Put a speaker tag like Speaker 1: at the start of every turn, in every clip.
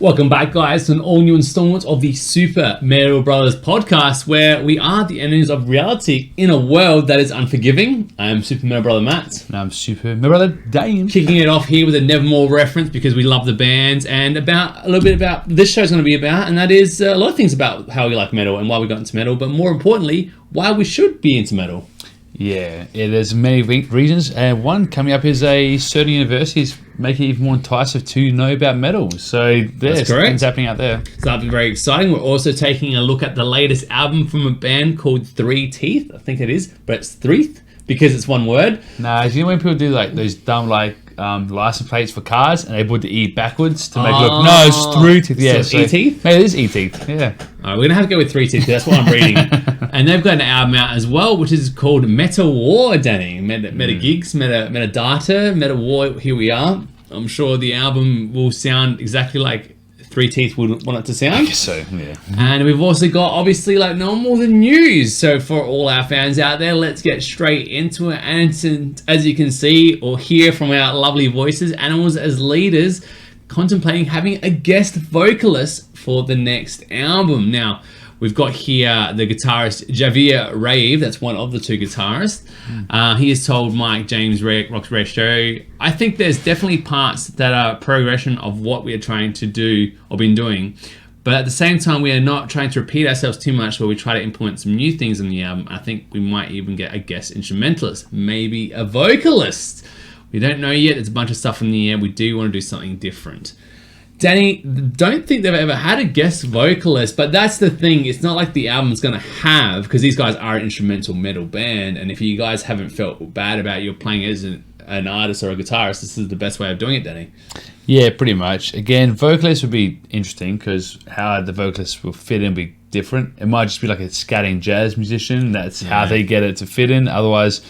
Speaker 1: Welcome back, guys, to an all-new installment of the Super Metal Brothers podcast, where we are the enemies of reality in a world that is unforgiving. I am Super Metal Brother Matt.
Speaker 2: And I'm Super Metal Brother Dane.
Speaker 1: Kicking it off here with a Nevermore reference because we love the band, and about a little bit about this show's going to be about, and that is a lot of things about how we like metal and why we got into metal, but more importantly, why we should be into metal.
Speaker 2: Yeah, there's many reasons, and one coming up is a certain universities make it even more enticing to know about metal. So there's things happening out there.
Speaker 1: So that'll be very exciting. We're also taking a look at the latest album from a band called Three Teeth. I think it is, but it's Threeth because it's one word.
Speaker 2: Nah, you know when people do like those dumb license plates for cars and they put the E backwards to make it look, no, it's Three Teeth. Yeah,
Speaker 1: so E-Teeth?
Speaker 2: Maybe it is E-Teeth, yeah.
Speaker 1: All right, we're going to have to go with Three Teeth because that's what I'm reading. And they've got an album out as well, which is called Meta War, Danny. Meta Gigs, Meta Data, Meta War, here we are. I'm sure the album will sound exactly like Three Teeth would want it to sound.
Speaker 2: I guess so, yeah.
Speaker 1: And we've also got, obviously, like no more than news. So for all our fans out there, let's get straight into it. And as you can see or hear from our lovely voices, Animals as leaders contemplating having a guest vocalist for the next album. Now, we've got here the guitarist Javier Rave. That's one of the two guitarists. He has told Mike James Rock's Rare Show, I think there's definitely parts that are progression of what we are trying to do or been doing. But at the same time, we are not trying to repeat ourselves too much where we try to implement some new things in the album. I think we might even get a guest instrumentalist, maybe a vocalist. We don't know yet. There's a bunch of stuff in the air. We do want to do something different. Danny, don't think they've ever had a guest vocalist, but that's the thing. It's not like the album's going to have, because these guys are an instrumental metal band, and if you guys haven't felt bad about you playing as an artist or a guitarist, this is the best way of doing it, Danny.
Speaker 2: Yeah, pretty much. Again, vocalists would be interesting because how the vocalists will fit in will be different. It might just be like a scatting jazz musician. That's how they get it to fit in. Otherwise,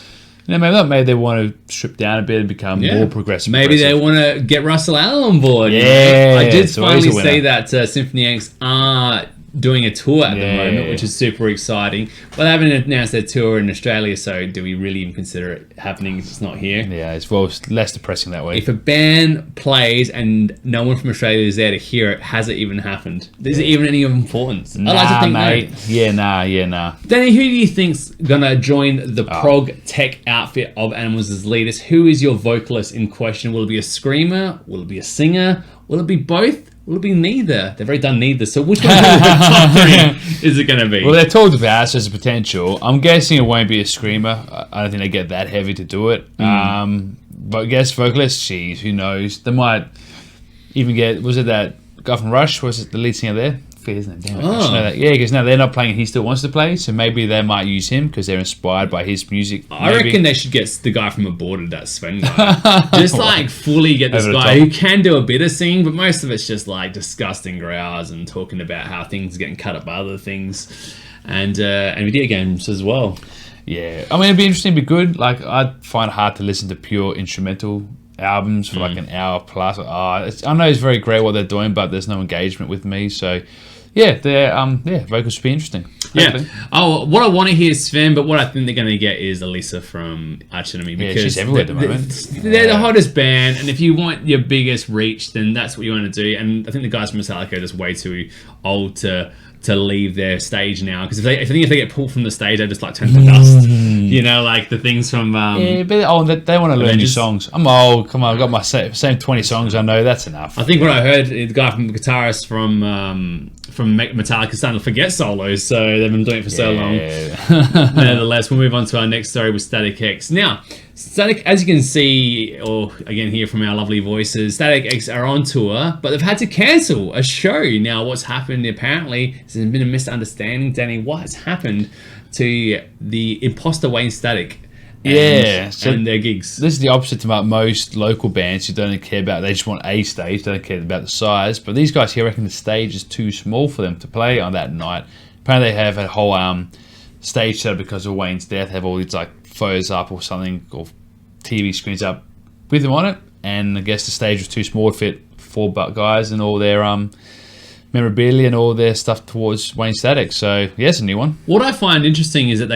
Speaker 2: maybe they want to strip down a bit and become more progressive.
Speaker 1: Maybe they want to get Russell Allen on board.
Speaker 2: Yeah,
Speaker 1: I did finally see that Symphony X are doing a tour at the moment, which is super exciting. But they haven't announced their tour in Australia, so do we really even consider it happening if it's not here?
Speaker 2: Yeah, it's less depressing that way.
Speaker 1: If a band plays and no one from Australia is there to hear it, has it even happened? Is it even any of importance?
Speaker 2: Nah,
Speaker 1: I like to think,
Speaker 2: mate. Nah.
Speaker 1: Danny, who do you think's gonna join the prog tech outfit of Animals as leaders? Who is your vocalist in question? Will it be a screamer? Will it be a singer? Will it be both? Will it be neither? They've already done neither, so which one of the top three is it going to be?
Speaker 2: Well, they're talked about it as a potential. I'm guessing it won't be a screamer. I don't think they get that heavy to do it. But I guess vocalist, geez, who knows? They might even get, was it that guy from Rush? Was it the lead singer there? Isn't it? Damn it. I should know that. Yeah, because now they're not playing and he still wants to play, so maybe they might use him because they're inspired by his music.
Speaker 1: I reckon they should get the guy from Aborted, that Sven guy. Just like fully get this guy who can do a bit of singing, but most of it's just like disgusting growls and talking about how things are getting cut up by other things and video games as well.
Speaker 2: Yeah, I mean, it'd be interesting, it'd be good. Like, I'd find it hard to listen to pure instrumental albums for like an hour plus. I know it's very great what they're doing, but there's no engagement with me, so vocals should be interesting.
Speaker 1: Hopefully. Yeah. Oh, what I want to hear is Sven, but what I think they're going to get is Alyssa from Arch Enemy, because
Speaker 2: she's everywhere at the moment.
Speaker 1: They're the hottest band, and if you want your biggest reach, then that's what you want to do. And I think the guys from Metallica are just way too old to leave their stage now, because if they get pulled from the stage, they just like turn to dust. You know, like the things from
Speaker 2: but they want to learn new songs. I'm old. Come on, I've got my same 20 songs I know. That's enough.
Speaker 1: I think what I heard, the guy from the guitarist from Metallica starting to forget solos, so they've been doing it for so long. Nevertheless, we'll move on to our next story with Static X. Now, Static, as you can see, or again hear from our lovely voices, Static X are on tour, but they've had to cancel a show. Now, what's happened apparently, there's been a misunderstanding. Danny, what has happened to the imposter Wayne Static and their gigs?
Speaker 2: This is the opposite to most local bands who don't care about, they just want a stage, they don't care about the size. But these guys here reckon the stage is too small for them to play on that night. Apparently they have a whole stage set up because of Wayne's death, have all these like photos up or something, or TV screens up with them on it, and I guess the stage was too small to fit 4 guys and all their memorabilia and all their stuff towards Wayne Static. So yeah, it's a new one.
Speaker 1: What I find interesting is that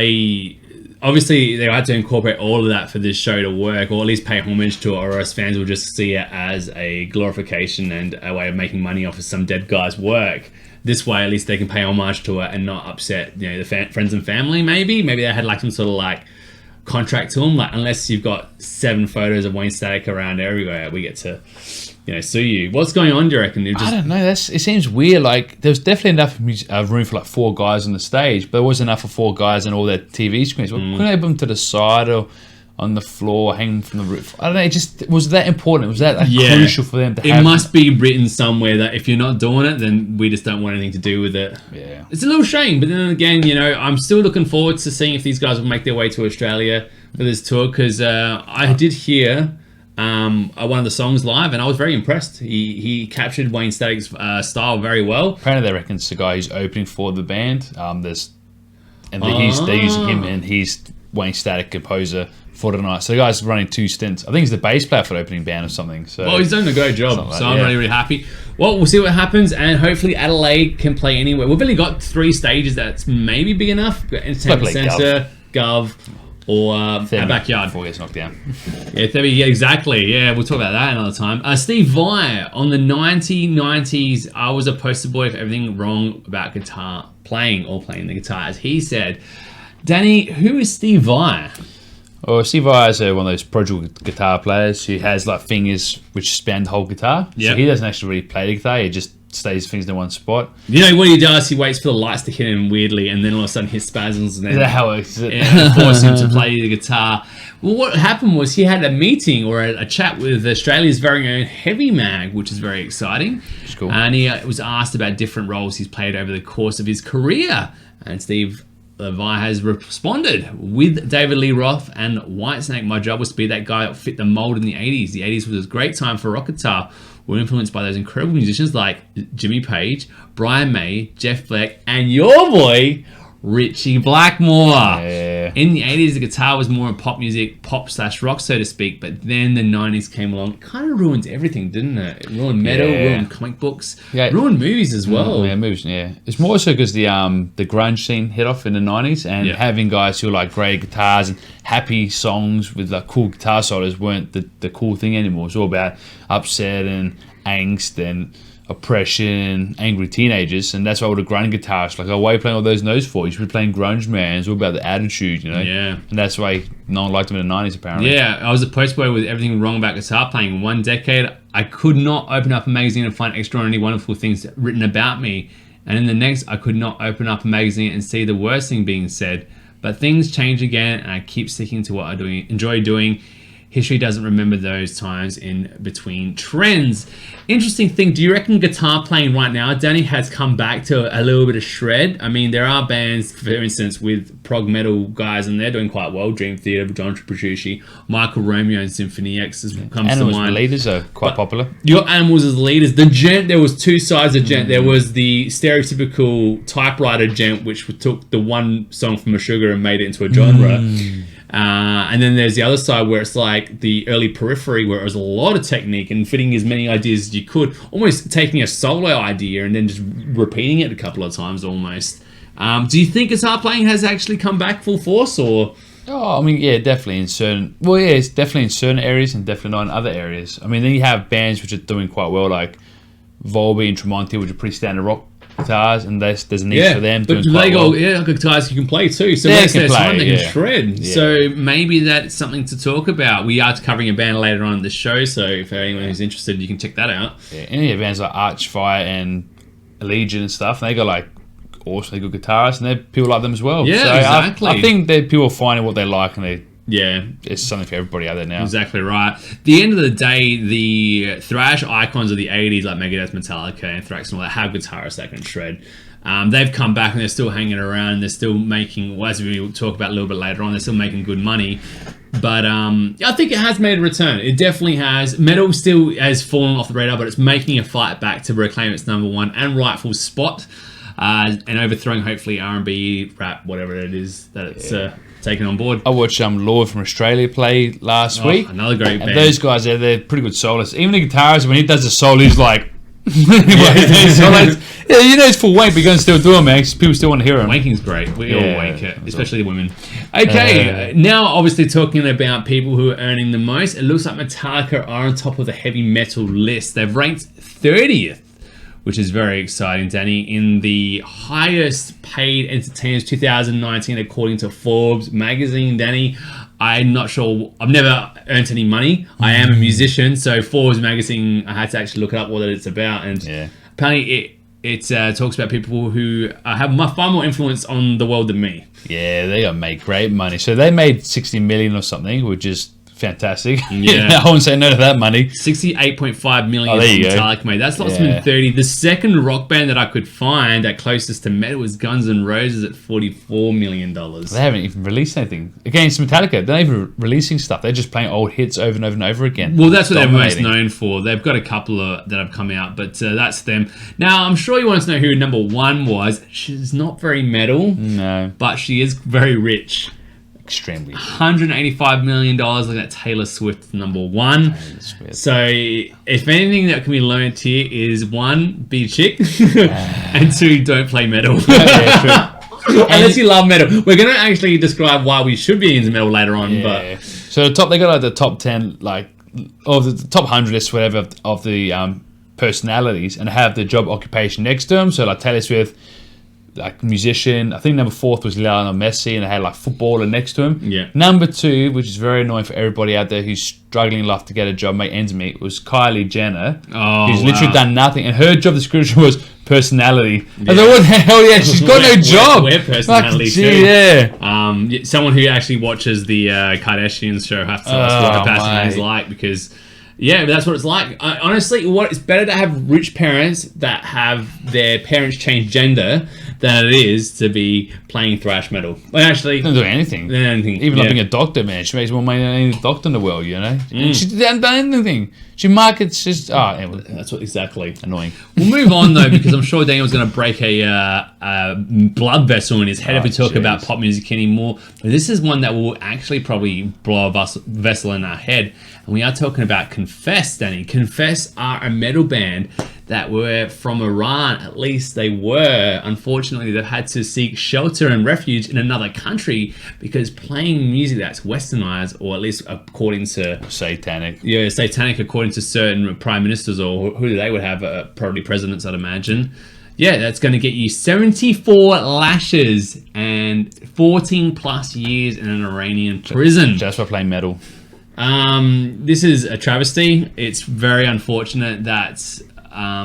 Speaker 1: obviously they had to incorporate all of that for this show to work, or at least pay homage to it, or else fans will just see it as a glorification and a way of making money off of some dead guy's work. This way, at least they can pay homage to it and not upset, you know, the friends and family. Maybe they had like some sort of like contract to them, like unless you've got 7 photos of Wayne Static around everywhere, we get to, you know, sue you. What's going on, do you reckon?
Speaker 2: I don't know. It seems weird. Like there's definitely enough room for like 4 guys on the stage, but there wasn't enough for 4 guys on all their TV screens. Well, couldn't they have them to the side or on the floor, hanging from the roof? I don't know. It just was that important. Was that crucial for them to have?
Speaker 1: It must be written somewhere that if you're not doing it, then we just don't want anything to do with it.
Speaker 2: Yeah,
Speaker 1: it's a little shame, but then again, you know, I'm still looking forward to seeing if these guys will make their way to Australia for this tour, because I did hear one of the songs live, and I was very impressed. He captured Wayne Static's style very well.
Speaker 2: Apparently, they reckon it's the guy who's opening for the band. They're using him, and he's Wayne Static composer for the night. So the guy's running 2 stints. I think he's the bass player for the opening band or something. So
Speaker 1: well, he's done a great job. So I'm really, really happy. Well, we'll see what happens, and hopefully Adelaide can play anywhere. We've only got 3 stages that's maybe big enough. We've got Entertainment Centre, Gov, or our backyard.
Speaker 2: Before it gets knocked down.
Speaker 1: Yeah, exactly. Yeah, we'll talk about that another time. Steve Vai, on the 1990s, I was a poster boy for everything wrong about guitar playing the guitar. As he said, Danny, who is Steve Vai?
Speaker 2: Well, Steve Vai is one of those prodigal guitar players who has like fingers which span the whole guitar. Yep. So he doesn't actually really play the guitar. He just stays his fingers in one spot.
Speaker 1: You know what he does? He waits for the lights to hit him weirdly, and then all of a sudden his spasms and then
Speaker 2: is that how it is?
Speaker 1: Force him to play the guitar. Well, what happened was he had a meeting or a chat with Australia's very own Heavy Mag, which is very exciting.
Speaker 2: That's cool.
Speaker 1: And he was asked about different roles he's played over the course of his career, and Steve Vai has responded with David Lee Roth and Whitesnake. My job was to be that guy that fit the mold in the 80s. The 80s was a great time for rock guitar. We were influenced by those incredible musicians like Jimmy Page, Brian May, Jeff Beck, and your boy, Richie Blackmore.
Speaker 2: Yeah.
Speaker 1: In the 80s, the guitar was more pop music, pop/rock, so to speak, but then the 90s came along. It kind of ruined everything, didn't it? It ruined metal, ruined comic books, ruined movies as well.
Speaker 2: Yeah, movies, yeah. It's more so because the grunge scene hit off in the 90s, and having guys who like great guitars and happy songs with like cool guitar solos weren't the cool thing anymore. It's all about upset and angst and oppression, angry teenagers, and that's why all the grunge guitarists like, why are you playing all those notes for? You should be playing grunge, man. It's all about the attitude, you know.
Speaker 1: Yeah.
Speaker 2: And that's why no one liked them in the 90s, apparently.
Speaker 1: Yeah, I was a poster boy with everything wrong about guitar playing. In one decade, I could not open up a magazine and find extraordinarily wonderful things written about me, and in the next, I could not open up a magazine and see the worst thing being said. But things change again, and I keep sticking to what I enjoy doing. History doesn't remember those times in between trends. Interesting thing, do you reckon guitar playing right now, Danny, has come back to a little bit of shred? I mean, there are bands, for instance, with prog metal guys, and they're doing quite well. Dream Theater, John Petrucci, Michael Romeo, and Symphony X comes to mind.
Speaker 2: Animals Leaders are quite popular.
Speaker 1: Your Animals as leaders. The gent, there was 2 sides of gent. There was the stereotypical typewriter gent, which took the one song from Meshuggah and made it into a genre. And then there's the other side where it's like the early Periphery, where it was a lot of technique and fitting as many ideas as you could, almost taking a solo idea and then just repeating it a couple of times almost. Do you think guitar playing has actually come back full force, or?
Speaker 2: Oh, I mean, yeah, definitely in certain... Well, yeah, it's definitely in certain areas and definitely not in other areas. I mean, then you have bands which are doing quite well, like Volbeat and Tremonti, which are pretty standard rock guitars, and there's a need for them doing quite well.
Speaker 1: Guitars you can play too, so when their time they can shred. So maybe that's something to talk about. We are covering a band later on in the show, so if anyone who's interested, you can check that out.
Speaker 2: Yeah, any of bands like Archfire and Allegiant and stuff, and they got like awesomely good guitarists, and people like them as well.
Speaker 1: Yeah,
Speaker 2: so
Speaker 1: exactly.
Speaker 2: I think that people are finding what they like, and
Speaker 1: yeah,
Speaker 2: it's something for everybody out there now.
Speaker 1: Exactly right. At the end of the day, the thrash icons of the 80s, like Megadeth, Metallica, Anthrax, and all that, have guitarists that can shred. They've come back and they're still hanging around. They're still making, well, as we will talk about a little bit later on, they're still making good money. But I think it has made a return. It definitely has. Metal still has fallen off the radar, but it's making a fight back to reclaim its #1 and rightful spot, and overthrowing hopefully R&B, rap, whatever it is that it's taken on board.
Speaker 2: I watched Lord from Australia play last week.
Speaker 1: Another great band.
Speaker 2: And those guys, they're pretty good soloists. Even the guitarist, when he does a solo, he's like... Yeah, you know it's full wank, but you're going to still do it, man, because people still want to hear him.
Speaker 1: Wanking's great. We all
Speaker 2: Yeah,
Speaker 1: wank it,
Speaker 2: that's
Speaker 1: especially the women. Okay, now obviously talking about people who are earning the most, it looks like Metallica are on top of the heavy metal list. They've ranked 30th, which is very exciting, Danny, in the highest paid entertainers 2019 according to Forbes magazine. Danny, I'm not sure. I've never earned any money. I am a musician, so Forbes magazine, I had to actually look it up what it's about, and apparently it talks about people who have far more influence on the world than me.
Speaker 2: Yeah, they got made great money. So they made 60 million or something, which is fantastic.
Speaker 1: Yeah.
Speaker 2: I wouldn't say no to that money.
Speaker 1: 68.5 million Metallica made. That's lots than 30. The second rock band that I could find that closest to metal was Guns N' Roses at $44 million.
Speaker 2: They haven't even released anything. Against Metallica, they're not even releasing stuff. They're just playing old hits over and over and over again.
Speaker 1: Well, that's what they're most known for. They've got a couple that have come out, but that's them. Now, I'm sure you want to know who number one was. She's not very metal.
Speaker 2: No.
Speaker 1: But she is very rich.
Speaker 2: Extremely.
Speaker 1: $185 million. Look at Taylor Swift, number one. So, if anything that can be learned here is one, be a chick, and two, don't play metal. Unless you love metal. We're going to actually describe why we should be into metal later on. But
Speaker 2: so they got like the top 10, like, of the top 100 list, whatever, of the personalities, and have the job occupation next to them. So, like Taylor Swift, like musician. I think number 4 was Lionel Messi, and they had like footballer next to him.
Speaker 1: Yeah.
Speaker 2: Number 2, which is very annoying for everybody out there who's struggling in life to get a job, make ends meet, was Kylie Jenner, who's literally done nothing, and her job description was personality. Yeah. I thought, what the hell? She's got no job.
Speaker 1: We're personality too.
Speaker 2: Yeah.
Speaker 1: Someone who actually watches the Kardashians show has to tell us what her personality is like, because. Yeah, that's what it's like. Honestly, it's better to have rich parents that have their parents change gender than it is to be playing thrash metal. Like, actually,
Speaker 2: doesn't do anything. Even like being a doctor, man. She makes more money than any doctor in the world, you know? She hasn't done anything. She markets just... anyway.
Speaker 1: That's what exactly.
Speaker 2: Annoying.
Speaker 1: We'll move on, though, because I'm sure Daniel's going to break a blood vessel in his head if we talk about pop music anymore. But this is one that will actually probably blow a vessel in our head. And we are talking about Confess, Danny. Confess are a metal band that were from Iran. At least they were. Unfortunately, they've had to seek shelter and refuge in another country because playing music that's westernized, or at least according to...
Speaker 2: Satanic.
Speaker 1: Yeah, satanic according to certain prime ministers, or who they would have, probably presidents, I'd imagine. Yeah, that's going to get you 74 lashes and 14 plus years in an Iranian prison.
Speaker 2: Just for playing metal.
Speaker 1: This is a travesty. It's very unfortunate that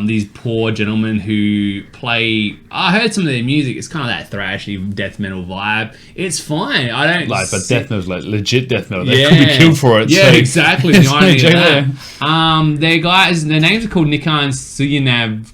Speaker 1: these poor gentlemen who play... I heard some of their music. It's kind of that thrashy death metal vibe. It's fine. I don't...
Speaker 2: Like, but death metal's like legit death metal. They could be killed for it.
Speaker 1: Yeah,
Speaker 2: so
Speaker 1: exactly. The irony of that. Their guys, their names are called Nikan Suyanav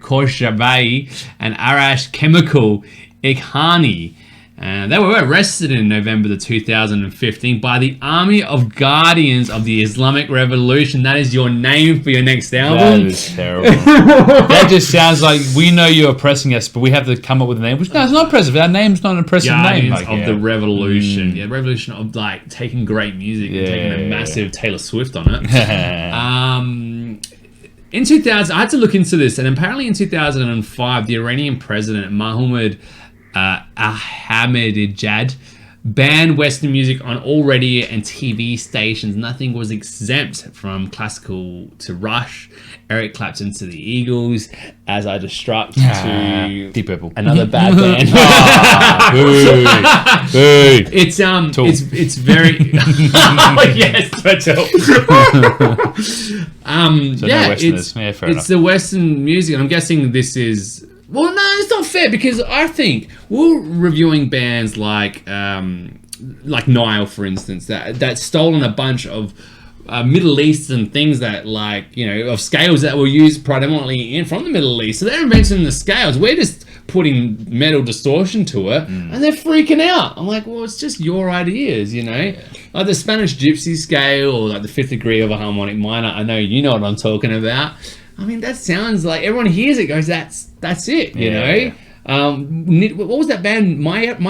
Speaker 1: Korshabai and Arash Chemical Ikhani. They were arrested in November 2015 by the Army of Guardians of the Islamic Revolution. That is your name for your next album?
Speaker 2: That is terrible. That just sounds like we know you're oppressing us, but we have to come up with a name. Which, no, it's not oppressive. Our name's not an oppressive name.
Speaker 1: Guardians of the Revolution. Yeah, revolution of like taking great music and taking a massive Taylor Swift on it. In 2000, I had to look into this, and apparently in 2005, the Iranian president, Mohammad Ahmadinejad, banned Western music on all radio and TV stations. Nothing was exempt, from classical to Rush, Eric Clapton to the Eagles, As I Destruct to
Speaker 2: Deep Purple,
Speaker 1: another bad band. It's very yes, it's the Western music. I'm guessing this is. Well, no, it's not fair, because I think we're reviewing bands like Nile, for instance, that's stolen a bunch of Middle Eastern things that, like, you know, of scales that were used predominantly from the Middle East. So they're inventing the scales. We're just putting metal distortion to it, and they're freaking out. I'm like, well, it's just your ideas, you know? Like the Spanish Gypsy scale, or like the 5th degree of a harmonic minor. I know you know what I'm talking about. I mean, that sounds like everyone hears it, goes, that's it, you know? What was that band? Minithia?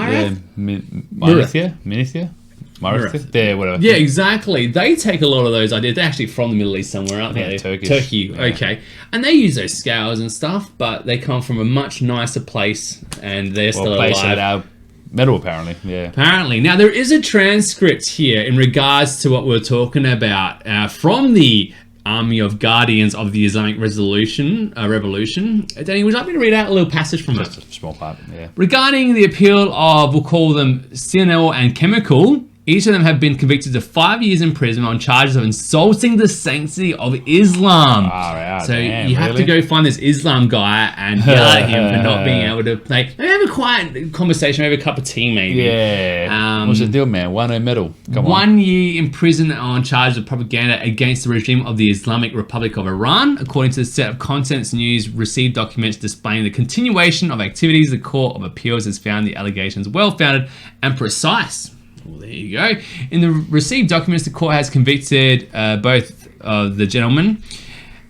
Speaker 2: There, whatever.
Speaker 1: Yeah, exactly. They take a lot of those ideas. They're actually from the Middle East somewhere, aren't they? Turkey.
Speaker 2: Yeah.
Speaker 1: Okay. And they use those scales and stuff, but they come from a much nicer place, and they're still alive.
Speaker 2: At our metal, apparently. Yeah.
Speaker 1: Apparently. Now, there is a transcript here in regards to what we're talking about from the Army of Guardians of the Islamic Revolution. Danny, would you like me to read out a little passage from it?
Speaker 2: Just a small part, yeah.
Speaker 1: Regarding the appeal of, we'll call them Sinel and Chemical, each of them have been convicted of 5 years in prison on charges of insulting the sanctity of Islam. You have to go find this Islam guy and yell at him for not being able to play. Maybe have a quiet conversation, maybe a cup of tea, maybe.
Speaker 2: Yeah. What's the deal, man? 1 medal. Come on.
Speaker 1: 1 year in prison on charges of propaganda against the regime of the Islamic Republic of Iran. According to the set of contents news, received documents displaying the continuation of activities. The Court of Appeals has found the allegations well-founded and precise. Well, there you go. In the received documents, the court has convicted both of the gentlemen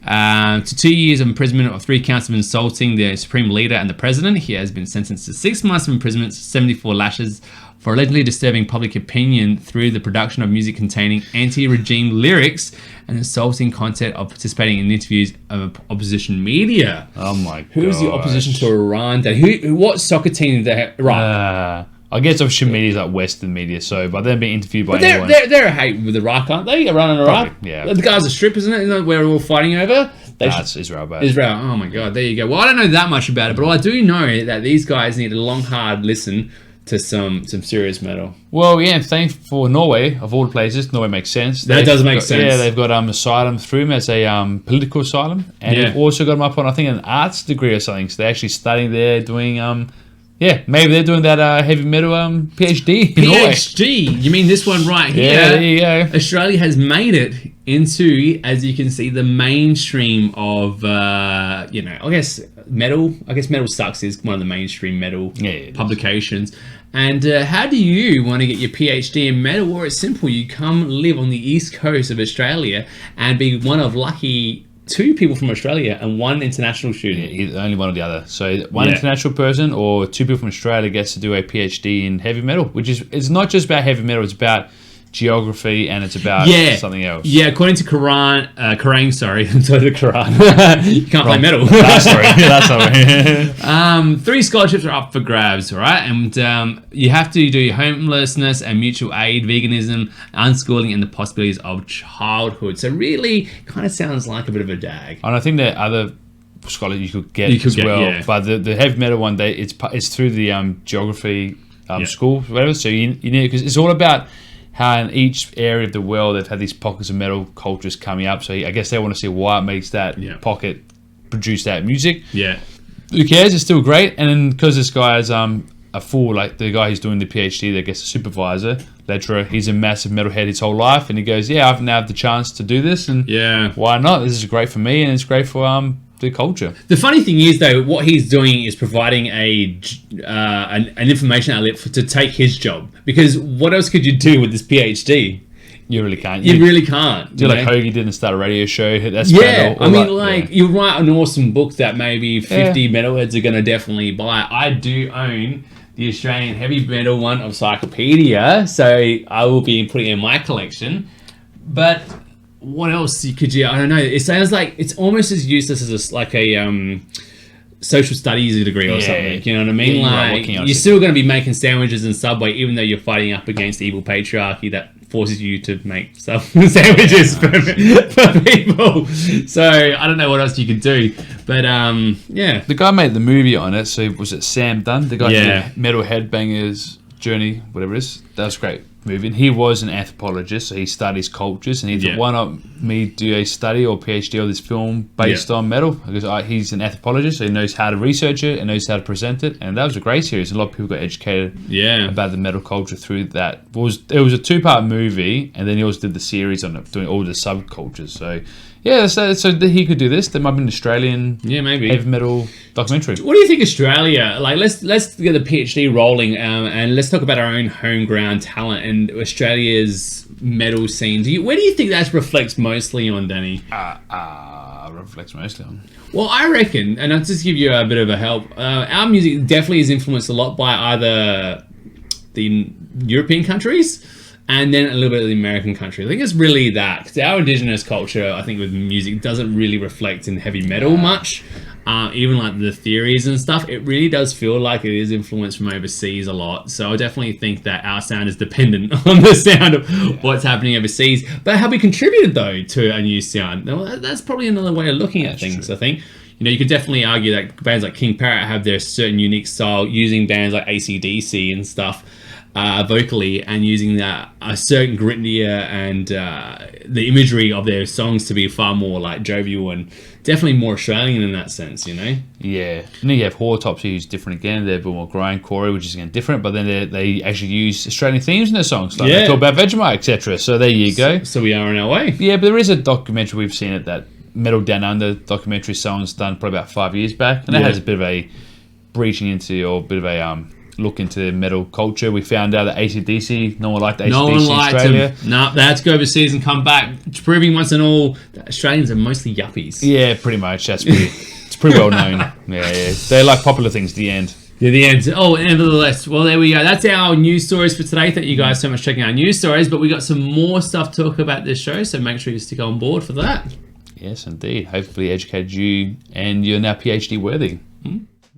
Speaker 1: to 2 years of imprisonment of 3 counts of insulting the supreme leader and the president. He has been sentenced to 6 months of imprisonment, 74 lashes for allegedly disturbing public opinion through the production of music containing anti-regime lyrics and insulting content of participating in interviews of opposition media.
Speaker 2: Oh my god!
Speaker 1: Who's the opposition to Iran? What soccer team did they have? Right.
Speaker 2: I guess official media is like Western media, so by them being interviewed by
Speaker 1: anyone. They're a hate with Iraq, aren't they? Iran and Iraq?
Speaker 2: Probably, yeah.
Speaker 1: The Gaza Strip, isn't it? Isn't that where we're all fighting over?
Speaker 2: It's Israel, but
Speaker 1: Israel. Oh my god, there you go. Well, I don't know that much about it, but I do know that these guys need a long, hard listen to some serious metal.
Speaker 2: Well, yeah, thanks for Norway, of all places. Norway makes sense.
Speaker 1: That does make sense.
Speaker 2: Yeah, they've got asylum through them as a political asylum, and they've also got them up on, I think, an arts degree or something. So they're actually studying there, doing maybe they're doing that heavy metal PhD in Norway.
Speaker 1: PhD? You mean this one right here?
Speaker 2: Yeah, there you go.
Speaker 1: Australia has made it into, as you can see, the mainstream of, I guess metal. I guess Metal Sucks is one of the mainstream metal publications. And how do you want to get your PhD in metal? Well, it's simple. You come live on the east coast of Australia and be one of lucky 2 people from Australia and 1 international student.
Speaker 2: Yeah, only one or the other. So one international person or 2 people from Australia gets to do a PhD in heavy metal, which is it's not just about heavy metal. It's about geography and it's about something else.
Speaker 1: Yeah, according to Quran, sorry. I'm sorry, the Quran. You can't play metal.
Speaker 2: That's sorry.
Speaker 1: 3 scholarships are up for grabs, all right? And you have to do homelessness and mutual aid, veganism, unschooling, and the possibilities of childhood. So really kind of sounds like a bit of a dag.
Speaker 2: And I think there are other scholars you could get as well. Yeah. But the heavy metal one, it's through the geography school, whatever. So you need, because it's all about how in each area of the world they've had these pockets of metal cultures coming up. So I guess they want to see what makes that pocket produce that music.
Speaker 1: Yeah.
Speaker 2: Who cares? It's still great. And then because this guy is a fool, like the guy who's doing the PhD, that gets a supervisor, lecturer, he's a massive metalhead his whole life. And he goes, I've now had the chance to do this. And why not? This is great for me and it's great for the culture.
Speaker 1: The funny thing is, though, what he's doing is providing an information outlet to take his job. Because what else could you do with this PhD?
Speaker 2: You really can't.
Speaker 1: You really can't.
Speaker 2: Do like Hoagie didn't start a radio show. That's
Speaker 1: you write an awesome book that maybe 50 metalheads are going to definitely buy. I do own the Australian heavy metal one of Cyclopedia, so I will be putting it in my collection. But what else could you? I don't know. It sounds like it's almost as useless as a social studies degree or something. You know what I mean? You're still going to be making sandwiches in Subway, even though you're fighting up against evil patriarchy that forces you to make sandwiches for people. So I don't know what else you could do, but
Speaker 2: the guy made the movie on it. So was it Sam Dunn? The guy who did Metal Headbangers Journey, whatever it is. That was great movie. And he was an anthropologist, so he studies cultures, and he thought, why not me do a study or PhD of this film based on metal? Because he's an anthropologist, so he knows how to research it and knows how to present it. And that was a great series. A lot of people got educated about the metal culture through that. It was a 2-part movie, and then he also did the series on it, doing all the subcultures. So so he could do this. There might be an Australian heavy metal documentary.
Speaker 1: What do you think, Australia? Like, let's get the PhD rolling, and let's talk about our own home ground talent and Australia's metal scene. Where do you think that reflects mostly on, Danny?
Speaker 2: Reflects mostly on.
Speaker 1: Well, I reckon, and I'll just give you a bit of a help. Our music definitely is influenced a lot by either the European countries and then a little bit of the American country. I think it's really that, because our indigenous culture, I think with music, doesn't really reflect in heavy metal much. Even like the theories and stuff, it really does feel like it is influenced from overseas a lot. So I definitely think that our sound is dependent on the sound of what's happening overseas. But have we contributed though to a new sound? Well, that's probably another way of looking at things. True. I think, you know, you could definitely argue that bands like King Parrot have their certain unique style, using bands like AC/DC and stuff vocally, and using that a certain grittier and the imagery of their songs to be far more like jovial and definitely more Australian in that sense, you know?
Speaker 2: Yeah. And then you have Hortops, who's different again. They're a bit more grindcore, which is again different, but then they actually use Australian themes in their songs. Like they talk about Vegemite, etc. So there you go.
Speaker 1: So we are on our way.
Speaker 2: Yeah, but there is a documentary we've seen it, that Metal Down Under documentary songs done probably about 5 years back. And that has a bit of a breaching into, or a bit of a look into metal culture. We found out that AC/DC, no one liked AC/DC in Australia.
Speaker 1: No, they had to go overseas and come back, proving once and all that Australians are mostly yuppies.
Speaker 2: Yeah, pretty much. It's pretty well known. Yeah. They like popular things at the end.
Speaker 1: Yeah, the end. Oh, nevertheless. Well, there we go. That's our news stories for today. Thank you guys so much for checking out news stories. But we got some more stuff to talk about this show, so make sure you stick on board for that.
Speaker 2: Yes, indeed. Hopefully educated you and you're now PhD worthy.